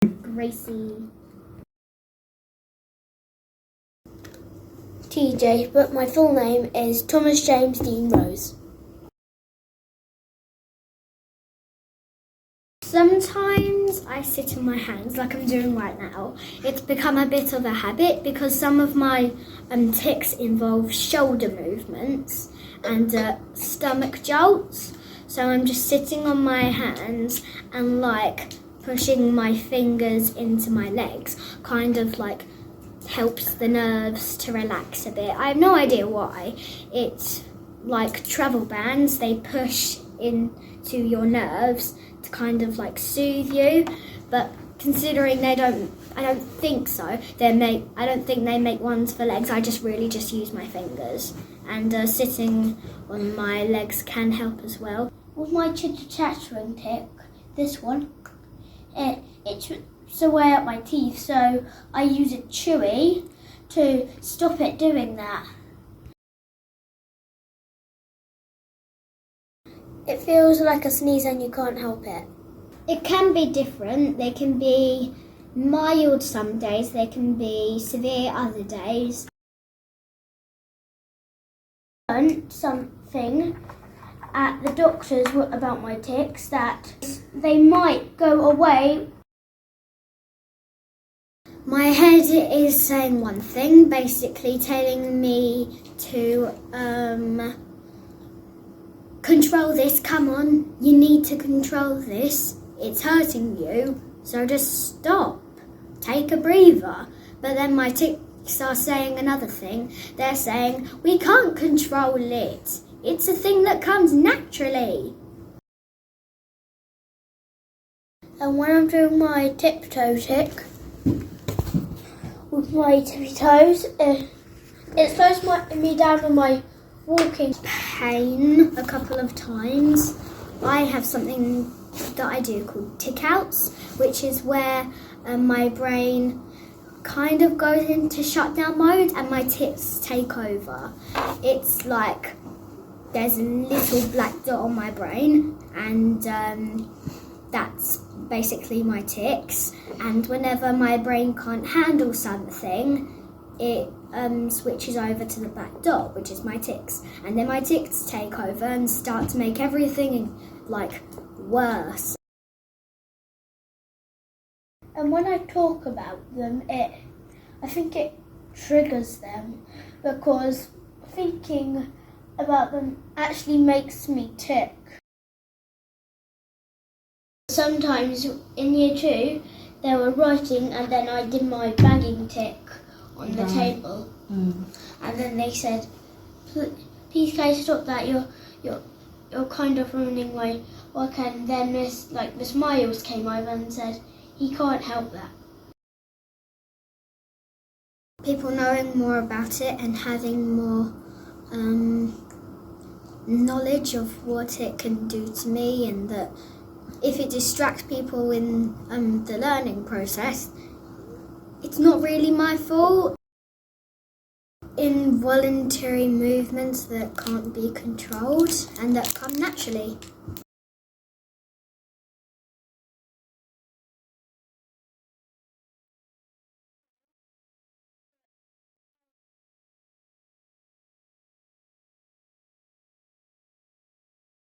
Gracie TJ, but my full name is Thomas James Dean Rose. Sometimes I sit on my hands like I'm doing right now. It's become a bit of a habit because some of my tics involve shoulder movements and stomach jolts. So I'm just sitting on my hands and like pushing my fingers into my legs, kind of like helps the nerves to relax a bit. I have no idea why. It's like travel bands, they push into your nerves to kind of like soothe you, but considering I don't think so. I don't think they make ones for legs. I just use my fingers, and sitting on my legs can help as well. With my chitter-chattering tic, this one, it chips away at my teeth, so I use a chewy to stop it doing that. It feels like a sneeze and you can't help it. It can be different. They can be mild some days, they can be severe other days. I learned something at the doctors about my tics, that they might go away. My head is saying one thing, basically telling me to control this, come on, you need to control this, it's hurting you, so just stop, take a breather. But then my tics are saying another thing, they're saying, we can't control it, it's a thing that comes naturally. And when I'm doing my tiptoe tic, with my tippy toes, it slows me down on my walking pain a couple of times. I have something that I do called tic outs, which is where my brain kind of goes into shutdown mode and my tics take over. It's like there's a little black dot on my brain, and that's basically my tics. And whenever my brain can't handle something, it switches over to the black dot, which is my tics. And then my tics take over and start to make everything like worse. And when I talk about them, I think it triggers them, because thinking about them actually makes me tic. Sometimes in year 2, they were writing and then I did my banging tic on the table. And then they said, please guys stop that, you're kind of ruining my work. And then Miss Miles came over and said, he can't help that. People knowing more about it and having more knowledge of what it can do to me, and that if it distracts people in the learning process, it's not really my fault. Involuntary movements that can't be controlled and that come naturally.